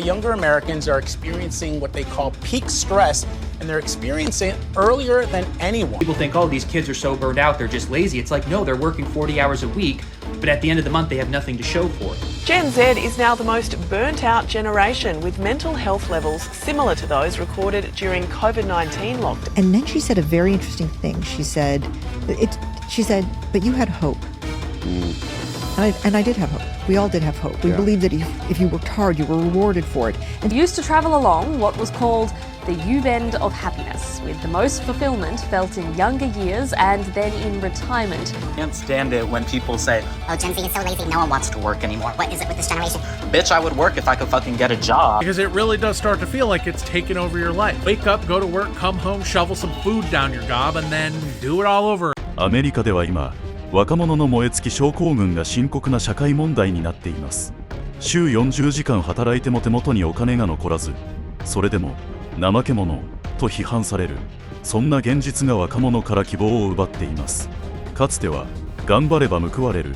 Younger Americans are experiencing what they call peak stress, and they're experiencing it earlier than anyone. People think, oh, these kids are so burned out, they're just lazy. It's like, no, they're working 40 hours a week, but at the end of the month, they have nothing to show for it. Gen Z is now the most burnt-out generation, with mental health levels similar to those recorded during COVID-19 lockdown. And then she said a very interesting thing. She said, but you had hope. And I did have hope. We all did have hope. We believed that if you worked hard, you were rewarded for it. And used to travel along what was called the U-bend of happiness, with the most fulfillment felt in younger years and then in retirement. I can't stand it when people say, oh, Gen Z is so lazy, no one wants to work anymore. What is it with this generation? Bitch, I would work if I could fucking get a job. Because it really does start to feel like it's taken over your life. Wake up, go to work, come home, shovel some food down your gob, and then do it all over. アメリカでは今、若者の燃え尽き症候群が深刻な社会問題になっています。週40時間働いても手元にお金が残らず、それでも怠け者と批判される、そんな現実が若者から希望を奪っています。かつては頑張れば報われる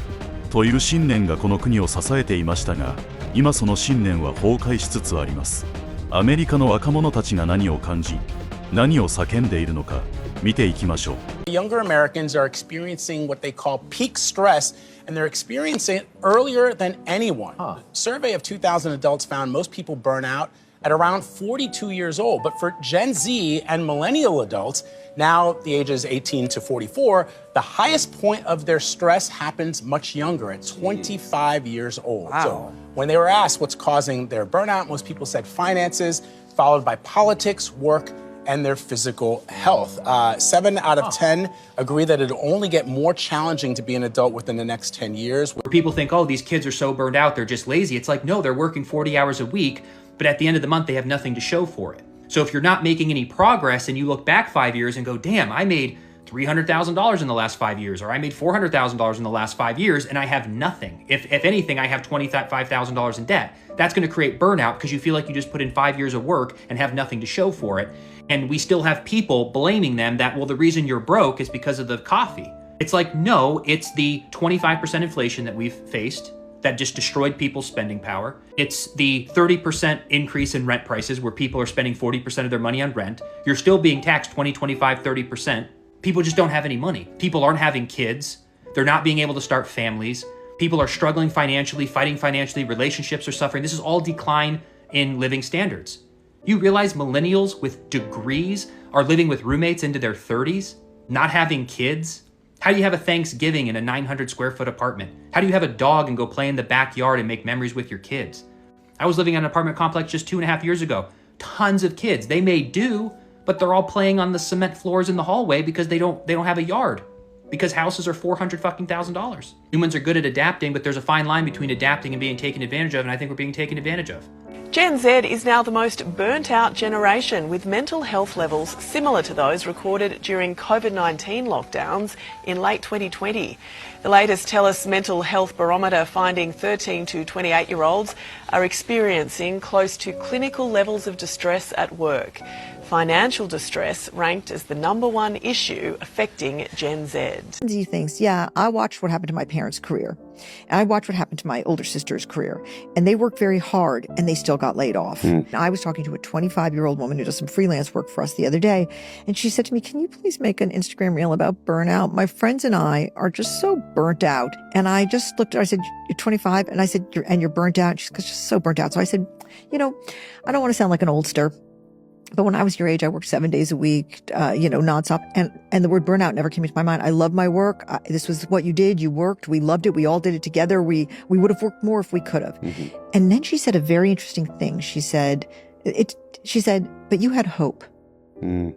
という信念がこの国を支えていましたが、今その信念は崩壊しつつあります。アメリカの若者たちが何を感じ、何を叫んでいるのか見ていきましょう。Younger Americans are experiencing what they call peak stress, and they're experiencing it earlier than anyone. A survey of 2,000 adults found most people burn out at around 42 years old. But for Gen Z and millennial adults, now the ages 18 to 44, the highest point of their stress happens much younger, at 25 years old. Wow. So when they were asked what's causing their burnout, most people said finances, followed by politics, work, and their physical health. 7 out of 10 agree that it'll only get more challenging to be an adult within the next 10 years. People think, oh, these kids are so burned out, they're just lazy. It's like, no, they're working 40 hours a week, but at the end of the month, they have nothing to show for it. So if you're not making any progress and you look back 5 years and go, damn, I made $300,000 in the last 5 years, or I made $400,000 in the last 5 years, and I have nothing. If anything, I have $25,000 in debt. That's going to create burnout because you feel like you just put in 5 years of work and have nothing to show for it. And we still have people blaming them that, well, the reason you're broke is because of the coffee. It's like, no, it's the 25% inflation that we've faced that just destroyed people's spending power. It's the 30% increase in rent prices where people are spending 40% of their money on rent. You're still being taxed 20, 25, 30%. People just don't have any money. People aren't having kids. They're not being able to start families. People are struggling financially, fighting financially. Relationships are suffering. This is all decline in living standards. You realize millennials with degrees are living with roommates into their 30s, not having kids? How do you have a Thanksgiving in a 900 square foot apartment? How do you have a dog and go play in the backyard and make memories with your kids? I was living in an apartment complex just 2.5 years ago. Tons of kids. They may do, but they're all playing on the cement floors in the hallway because they don't have a yard. Because houses are $400,000. Humans are good at adapting, but there's a fine line between adapting and being taken advantage of, and I think we're being taken advantage of. Gen Z is now the most burnt-out generation, with mental health levels similar to those recorded during COVID-19 lockdowns in late 2020. The latest TELUS Mental Health Barometer finding 13 to 28-year-olds are experiencing close to clinical levels of distress at work. Financial distress ranked as the #1 issue affecting Gen Z. Z thinks, yeah, I watched what happened to my parents' career. And I watched what happened to my older sister's career. And they worked very hard and they still got laid off. I was talking to a 25-year-old woman who does some freelance work for us the other day. And she said to me, can you please make an Instagram reel about burnout? My friends and I are just so burnt out. And I just looked at her, I said, you're 25? And I said, you're burnt out? She's just so burnt out. So I said, I don't want to sound like an oldster, but when I was your age, I worked 7 days a week, nonstop. And the word burnout never came into my mind. I love my work. This was what you did. You worked. We loved it. We all did it together. We would have worked more if we could have. And then she said a very interesting thing. She said, but you had hope. And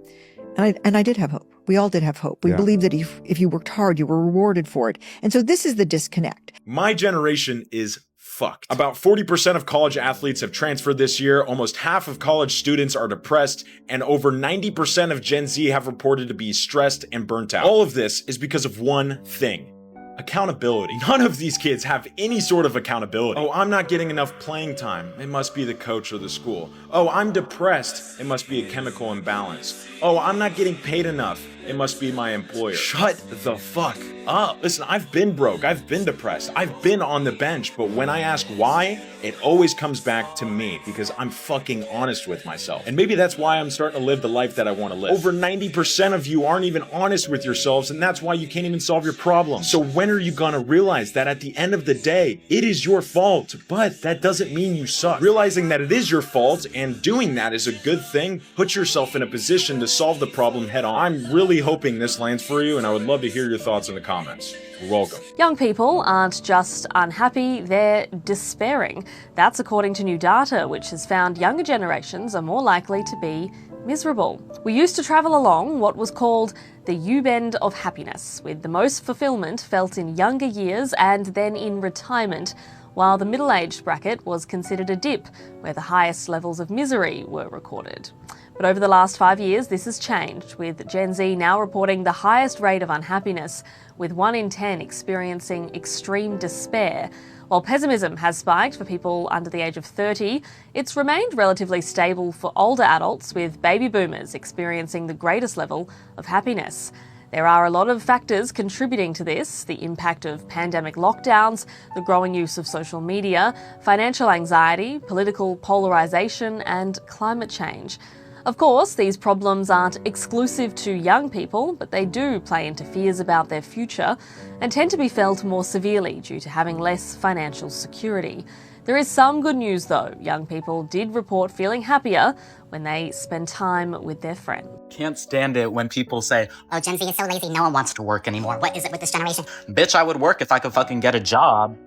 I did have hope. We all did have hope. We believed that if you worked hard, you were rewarded for it. And so this is the disconnect. My generation is fucked. About 40% of college athletes have transferred this year, almost half of college students are depressed, and over 90% of Gen Z have reported to be stressed and burnt out. All of this is because of one thing: accountability. None of these kids have any sort of accountability. Oh, I'm not getting enough playing time. It must be the coach or the school. Oh, I'm depressed. It must be a chemical imbalance. Oh, I'm not getting paid enough. It must be my employer. Shut the fuck up. Listen, I've been broke, I've been depressed, I've been on the bench, but when I ask why, it always comes back to me because I'm fucking honest with myself. And maybe that's why I'm starting to live the life that I want to live. Over 90% of you aren't even honest with yourselves, and that's why you can't even solve your problems. So when are you gonna realize that at the end of the day, it is your fault, but that doesn't mean you suck. Realizing that it is your fault and doing that is a good thing, put yourself in a position to solve the problem head on. I'm really hoping this lands for you, and I would love to hear your thoughts in the comments. You're welcome. Young people aren't just unhappy, they're despairing. That's according to new data, which has found younger generations are more likely to be miserable. We used to travel along what was called the U-bend of happiness, with the most fulfillment felt in younger years and then in retirement, while the middle-aged bracket was considered a dip, where the highest levels of misery were recorded. But over the last 5 years, this has changed, with Gen Z now reporting the highest rate of unhappiness, with 1 in 10 experiencing extreme despair. While pessimism has spiked for people under the age of 30, it's remained relatively stable for older adults, with baby boomers experiencing the greatest level of happiness. There are a lot of factors contributing to this: the impact of pandemic lockdowns, the growing use of social media, financial anxiety, political polarisation, and climate change. Of course, these problems aren't exclusive to young people, but they do play into fears about their future and tend to be felt more severely due to having less financial security. There is some good news though. Young people did report feeling happier when they spend time with their friends. Can't stand it when people say, Oh, Gen Z is so lazy, no one wants to work anymore. What is it with this generation? bitch, I would work if I could fucking get a job.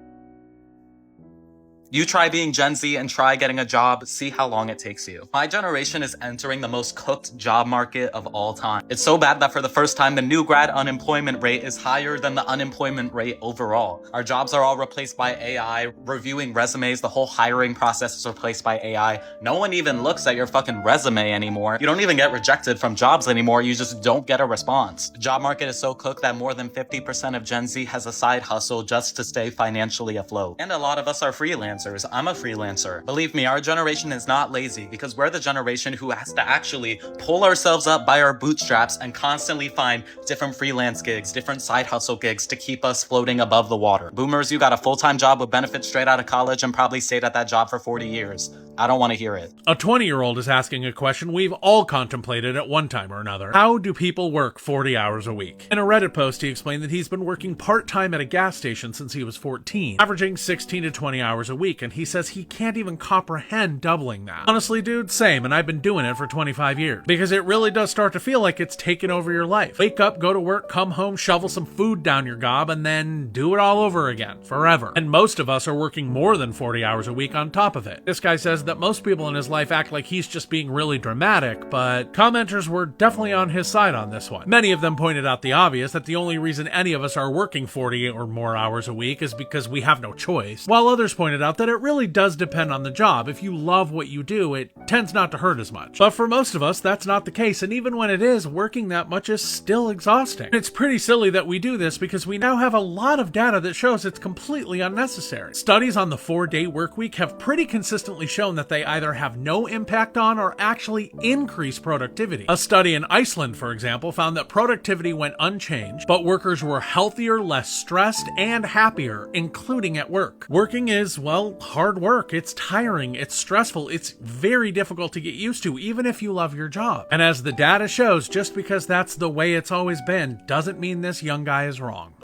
You try being Gen Z and try getting a job, see how long it takes you. My generation is entering the most cooked job market of all time. It's so bad that for the first time, the new grad unemployment rate is higher than the unemployment rate overall. Our jobs are all replaced by AI, reviewing resumes, the whole hiring process is replaced by AI. No one even looks at your fucking resume anymore. You don't even get rejected from jobs anymore, you just don't get a response. The job market is so cooked that more than 50% of Gen Z has a side hustle just to stay financially afloat. And a lot of us are freelancers. I'm a freelancer. Believe me, our generation is not lazy because we're the generation who has to actually pull ourselves up by our bootstraps and constantly find different freelance gigs, different side hustle gigs to keep us floating above the water. Boomers, you got a full-time job with benefits straight out of college and probably stayed at that job for 40 years. I don't want to hear it. A 20-year-old is asking a question we've all contemplated at one time or another. How do people work 40 hours a week? In a Reddit post, he explained that he's been working part-time at a gas station since he was 14, averaging 16 to 20 hours a week, and he says he can't even comprehend doubling that. Honestly, dude, same, and I've been doing it for 25 years. Because it really does start to feel like it's taken over your life. Wake up, go to work, come home, shovel some food down your gob, and then do it all over again, forever. And most of us are working more than 40 hours a week on top of it. This guy says that most people in his life act like he's just being really dramatic, but commenters were definitely on his side on this one. Many of them pointed out the obvious, that the only reason any of us are working 40 or more hours a week is because we have no choice, while others pointed out that it really does depend on the job. If you love what you do, it tends not to hurt as much. But for most of us, that's not the case, and even when it is, working that much is still exhausting. It's pretty silly that we do this because we now have a lot of data that shows it's completely unnecessary. Studies on the 4-day work week have pretty consistently shown that they either have no impact on or actually increase productivity. A study in Iceland, for example, found that productivity went unchanged, but workers were healthier, less stressed, and happier, including at work. Working is, well, hard work. It's tiring, it's stressful, it's very difficult to get used to, even if you love your job. And as the data shows, just because that's the way it's always been, doesn't mean this young guy is wrong.